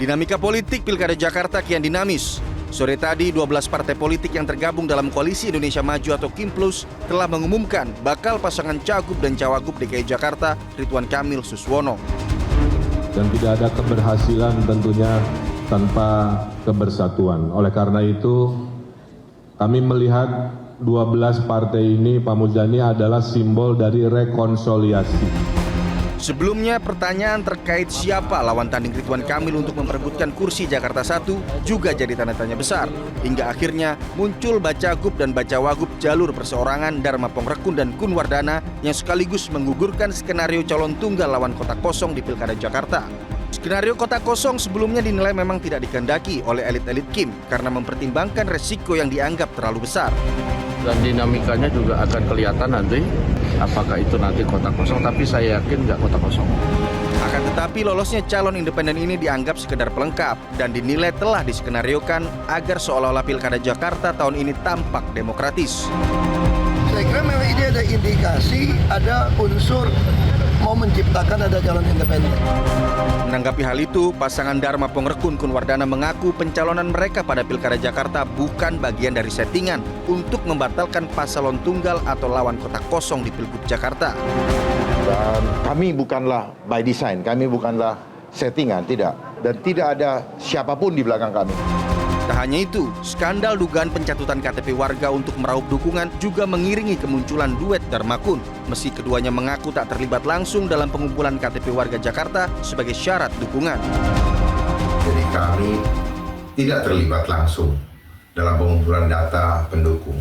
Dinamika politik Pilkada Jakarta kian dinamis. Sore tadi, 12 partai politik yang tergabung dalam Koalisi Indonesia Maju atau KIMPLUS telah mengumumkan bakal pasangan Cagup dan Cawagup DKI Jakarta Ridwan Kamil Suswono. Dan tidak ada keberhasilan tentunya tanpa kebersatuan. Oleh karena itu, kami melihat 12 partai ini, Pak Muzani, adalah simbol dari rekonsiliasi. Sebelumnya, pertanyaan terkait siapa lawan tanding Ridwan Kamil untuk memperebutkan kursi Jakarta 1 juga jadi tanda tanya besar. Hingga akhirnya muncul Bacagup dan Bacawagup jalur perseorangan Dharma Pongrekun dan Kun Wardana yang sekaligus menggugurkan skenario calon tunggal lawan kotak kosong di Pilkada Jakarta. Skenario kotak kosong sebelumnya dinilai memang tidak dikendaki oleh elit-elit Kim karena mempertimbangkan resiko yang dianggap terlalu besar. Dan dinamikanya juga akan kelihatan nanti apakah itu nanti kotak kosong, tapi saya yakin nggak kotak kosong. Akan tetapi lolosnya calon independen ini dianggap sekedar pelengkap dan dinilai telah diskenariokan agar seolah-olah Pilkada Jakarta tahun ini tampak demokratis. Saya kira memang ini ada indikasi, ada unsur mau menciptakan ada calon independen. Menanggapi hal itu, pasangan Dharma Pongrekun Kun Wardana mengaku pencalonan mereka pada Pilkada Jakarta bukan bagian dari settingan untuk membatalkan pasalon tunggal atau lawan kotak kosong di Pilgub Jakarta. Dan kami bukanlah by design, kami bukanlah settingan, tidak. Dan tidak ada siapapun di belakang kami. Tak hanya itu, skandal dugaan pencatutan KTP warga untuk meraup dukungan juga mengiringi kemunculan duet Dharma Kun. Meski keduanya mengaku tak terlibat langsung dalam pengumpulan KTP warga Jakarta sebagai syarat dukungan. Jadi kami tidak terlibat langsung dalam pengumpulan data pendukung.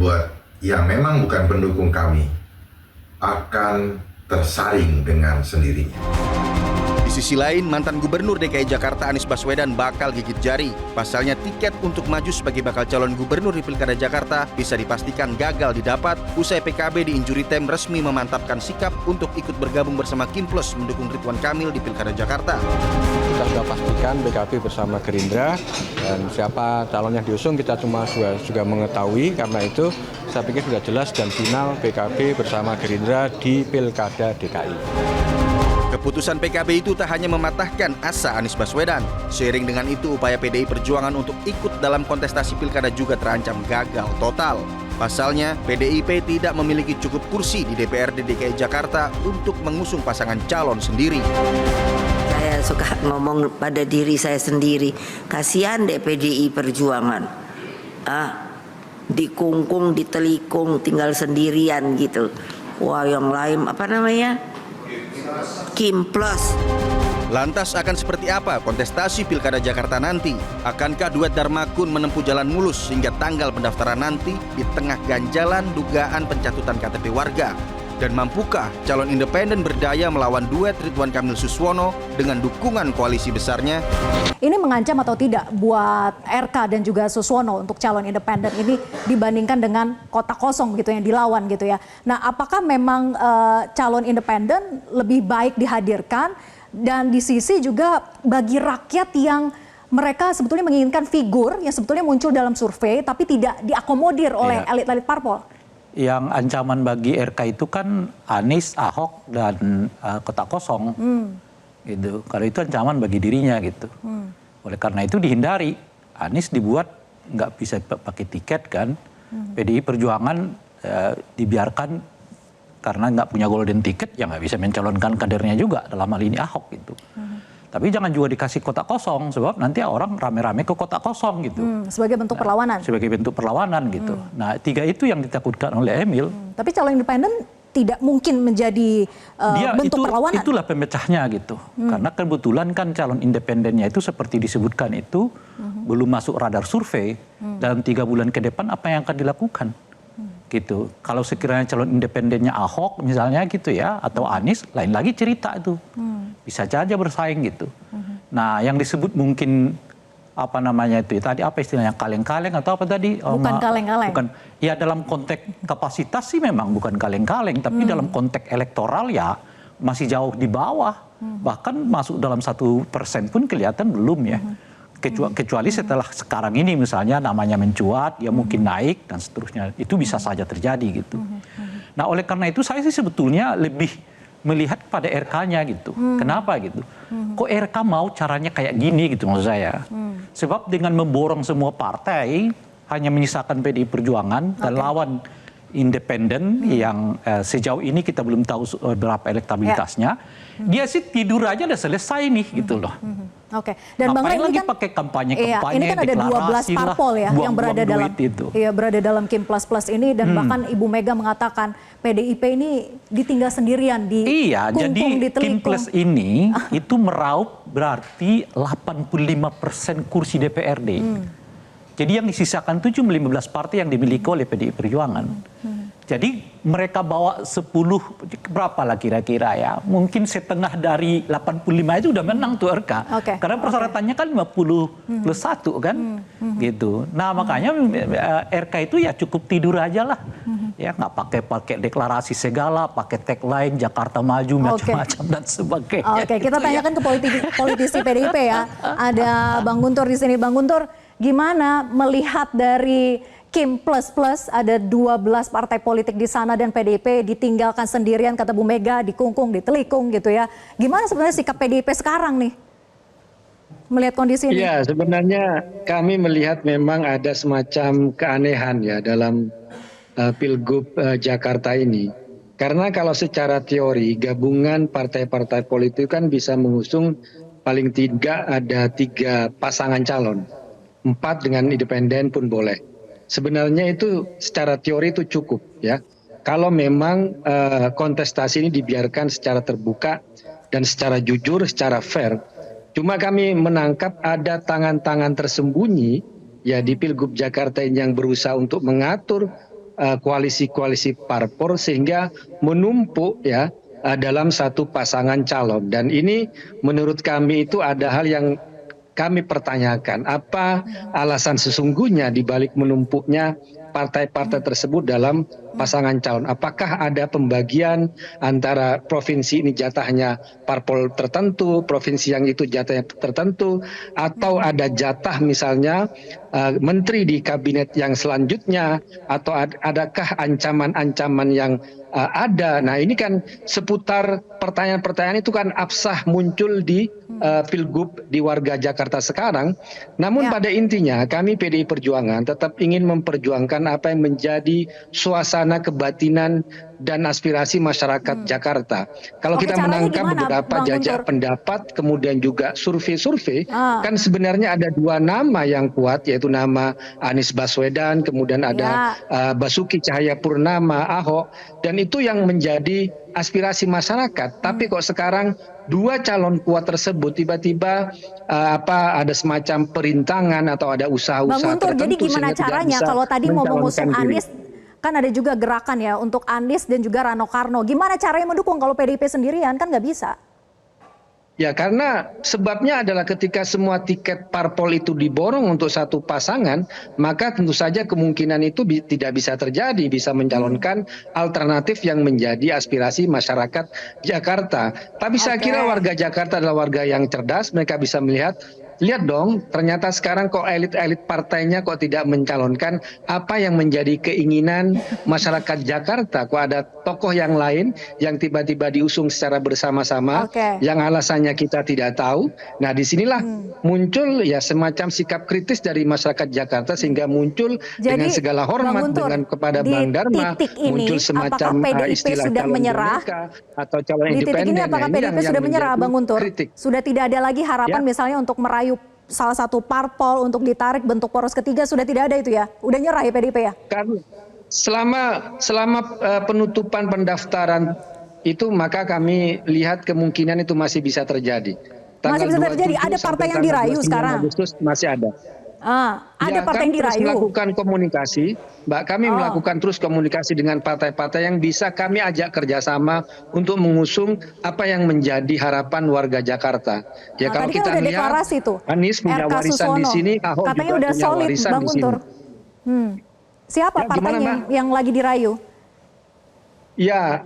Buat yang memang bukan pendukung kami akan tersaring dengan sendirinya. Di sisi lain, mantan Gubernur DKI Jakarta Anies Baswedan bakal gigit jari. Pasalnya tiket untuk maju sebagai bakal calon gubernur di Pilkada Jakarta bisa dipastikan gagal didapat usai PKB di injury time resmi memantapkan sikap untuk ikut bergabung bersama KIMPLUS mendukung Ridwan Kamil di Pilkada Jakarta. Kita sudah pastikan PKB bersama Gerindra dan siapa calon yang diusung kita juga mengetahui, karena itu saya pikir sudah jelas dan final PKB bersama Gerindra di Pilkada DKI. Keputusan PKB itu tak hanya mematahkan asa Anies Baswedan. Seiring dengan itu, upaya PDI Perjuangan untuk ikut dalam kontestasi pilkada juga terancam gagal total. Pasalnya, PDIP tidak memiliki cukup kursi di DPRD DKI Jakarta untuk mengusung pasangan calon sendiri. Saya suka ngomong pada diri saya sendiri, kasihan deh PDI Perjuangan. Dikungkung, ditelikung, tinggal sendirian gitu. Wah, yang lain apa namanya? KIMPLUS. Lantas akan seperti apa kontestasi Pilkada Jakarta nanti? Akankah duet Dharma Kun menempuh jalan mulus hingga tanggal pendaftaran nanti di tengah ganjalan dugaan pencatutan KTP warga? Dan mampukah calon independen berdaya melawan duet Ridwan Kamil Suswono dengan dukungan koalisi besarnya? Ini mengancam atau tidak buat RK dan juga Suswono untuk calon independen ini dibandingkan dengan kotak kosong gitu yang dilawan gitu ya. Nah, apakah memang calon independen lebih baik dihadirkan, dan di sisi juga bagi rakyat yang mereka sebetulnya menginginkan figur yang sebetulnya muncul dalam survei tapi tidak diakomodir oleh elit-elit parpol? Yang ancaman bagi RK itu kan Anies, Ahok, dan kotak kosong, gitu. Karena itu ancaman bagi dirinya gitu. Oleh karena itu dihindari. Anies dibuat nggak bisa pakai tiket kan. PDI Perjuangan dibiarkan karena nggak punya golden ticket, ya nggak bisa mencalonkan kadernya juga, dalam hal ini Ahok gitu. Tapi jangan juga dikasih kotak kosong, sebab nanti orang rame-rame ke kotak kosong gitu. Sebagai bentuk perlawanan. Sebagai bentuk perlawanan gitu. Nah, tiga itu yang ditakutkan oleh Emil. Tapi calon independen tidak mungkin menjadi bentuk perlawanan. Itulah pemecahnya gitu. Karena kebetulan kan calon independennya itu seperti disebutkan itu belum masuk radar survei. Dalam 3 bulan ke depan apa yang akan dilakukan? Gitu. Kalau sekiranya calon independennya Ahok misalnya gitu ya, atau Anies, lain lagi cerita itu. Bisa saja bersaing gitu. Nah, yang disebut mungkin apa namanya itu tadi, apa istilahnya, kaleng-kaleng atau apa tadi? Bukan kaleng-kaleng. Bukan. Ya dalam konteks kapasitas sih memang bukan kaleng-kaleng, tapi dalam konteks elektoral ya masih jauh di bawah. Bahkan masuk dalam 1% pun kelihatan belum ya. Kecuali setelah sekarang ini misalnya namanya mencuat, ya mungkin naik dan seterusnya. Itu bisa saja terjadi gitu. Nah, oleh karena itu saya sih sebetulnya lebih melihat pada RK-nya gitu. Kenapa gitu? Kok RK mau caranya kayak gini gitu maksud saya. Sebab dengan memborong semua partai hanya menyisakan PDI Perjuangan dan lawan independen yang sejauh ini kita belum tahu berapa elektabilitasnya. Dia sih tidur aja udah selesai nih gitu loh. Oke. Dan Bang Ray ini kan pakai kampanye, ini kan ada 12 parpol ya yang berada dalam berada dalam Kim Plus Plus ini, dan bahkan Ibu Mega mengatakan PDIP ini ditinggal sendirian di kungkung, di Kim telikung. Plus ini itu meraup berarti 85% kursi DPRD. Jadi yang disisakan 15 partai yang dimiliki oleh PDI Perjuangan. Jadi mereka bawa 10, berapa lah kira-kira ya. Mungkin setengah dari 85 itu udah menang tuh RK. Karena persyaratannya kan 50 plus 1 kan. Gitu. Nah makanya RK itu ya cukup tidur aja lah. Ya nggak pakai deklarasi segala, pakai tagline Jakarta Maju macam-macam dan sebagainya. Oke, kita tanyakan ke politisi PDIP ya. Ada Bang Guntur di sini. Bang Guntur, gimana melihat dari Kim Plus Plus, ada 12 partai politik di sana dan PDIP ditinggalkan sendirian, kata Bu Mega, dikungkung, ditelikung gitu ya. Gimana sebenarnya sikap PDIP sekarang nih melihat kondisi ini? Ya, sebenarnya kami melihat memang ada semacam keanehan ya dalam Pilgub Jakarta ini. Karena kalau secara teori gabungan partai-partai politik kan bisa mengusung paling tidak ada 3 pasangan calon. 4 dengan independen pun boleh. Sebenarnya itu secara teori itu cukup ya. Kalau memang kontestasi ini dibiarkan secara terbuka dan secara jujur, secara fair. Cuma kami menangkap ada tangan-tangan tersembunyi ya di Pilgub Jakarta ini yang berusaha untuk mengatur koalisi-koalisi parpol sehingga menumpuk ya dalam satu pasangan calon. Dan ini menurut kami itu ada hal yang kami pertanyakan, apa alasan sesungguhnya di balik menumpuknya partai-partai tersebut dalam pasangan calon. Apakah ada pembagian antara provinsi ini jatahnya parpol tertentu, provinsi yang itu jatahnya tertentu, atau ada jatah misalnya menteri di kabinet yang selanjutnya, atau adakah ancaman-ancaman yang ada. Nah ini kan seputar pertanyaan-pertanyaan itu kan absah muncul di Pilgub di warga Jakarta sekarang. Namun pada intinya kami PDI Perjuangan tetap ingin memperjuangkan apa yang menjadi suasana kebatinan dan aspirasi masyarakat Jakarta. Kalau kita menangkap beberapa jajak pendapat, kemudian juga survei-survei, kan sebenarnya ada 2 nama yang kuat, yaitu nama Anies Baswedan, kemudian ada Basuki Cahayapurnama, Ahok, dan itu yang menjadi aspirasi masyarakat. Tapi kok sekarang 2 calon kuat tersebut tiba-tiba ada semacam perintangan atau ada usaha-usaha tertentu. Bang Guntur, jadi gimana caranya kalau tadi mau mengusung Anies? Kan ada juga gerakan ya untuk Anies dan juga Rano Karno. Gimana caranya mendukung kalau PDIP sendirian? Kan nggak bisa. Ya karena sebabnya adalah ketika semua tiket parpol itu diborong untuk satu pasangan, maka tentu saja kemungkinan itu tidak bisa terjadi, bisa mencalonkan alternatif yang menjadi aspirasi masyarakat Jakarta. Tapi saya kira warga Jakarta adalah warga yang cerdas, mereka bisa melihat, lihat dong, ternyata sekarang kok elit-elit partainya kok tidak mencalonkan apa yang menjadi keinginan masyarakat Jakarta. Kok ada tokoh yang lain yang tiba-tiba diusung secara bersama-sama, yang alasannya kita tidak tahu. Nah disinilah muncul ya semacam sikap kritis dari masyarakat Jakarta sehingga muncul dengan segala hormat dengan kepada Bang Dharma, muncul semacam istilah calon boneka atau calon independen. Di titik ini apakah PDIP sudah menyerah, Bang Guntur? Sudah tidak ada lagi harapan misalnya untuk merayu salah satu parpol untuk ditarik bentuk poros ketiga, sudah tidak ada itu ya? Udah nyerah ya PDIP ya? Kan selama penutupan pendaftaran itu maka kami lihat kemungkinan itu masih bisa terjadi. Masih bisa terjadi, ada partai yang dirayu sekarang? Agustus masih ada. Ada partai yang dirayu. Terus melakukan komunikasi, Mbak, kami melakukan terus komunikasi dengan partai-partai yang bisa kami ajak kerjasama untuk mengusung apa yang menjadi harapan warga Jakarta. Ya kalau kita lihat Anies punya warisan di sini, Ahok katanya juga udah punya solid, warisan Bang di sini. Siapa partainya yang lagi dirayu? Ya,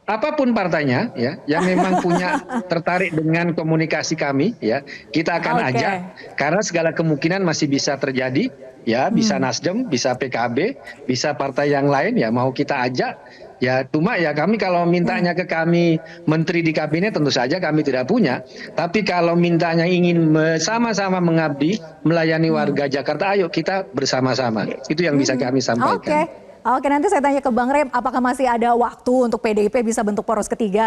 apapun partainya ya yang memang punya tertarik dengan komunikasi kami ya, kita akan ajak karena segala kemungkinan masih bisa terjadi ya, bisa Nasdem, bisa PKB, bisa partai yang lain ya, mau kita ajak Ya, cuma ya kami kalau mintanya ke kami menteri di kabinet tentu saja kami tidak punya. Tapi kalau mintanya ingin sama-sama mengabdi, melayani warga Jakarta, ayo kita bersama-sama. Itu yang bisa kami sampaikan. Oke, nanti saya tanya ke Bang Rem, apakah masih ada waktu untuk PDIP bisa bentuk poros ketiga?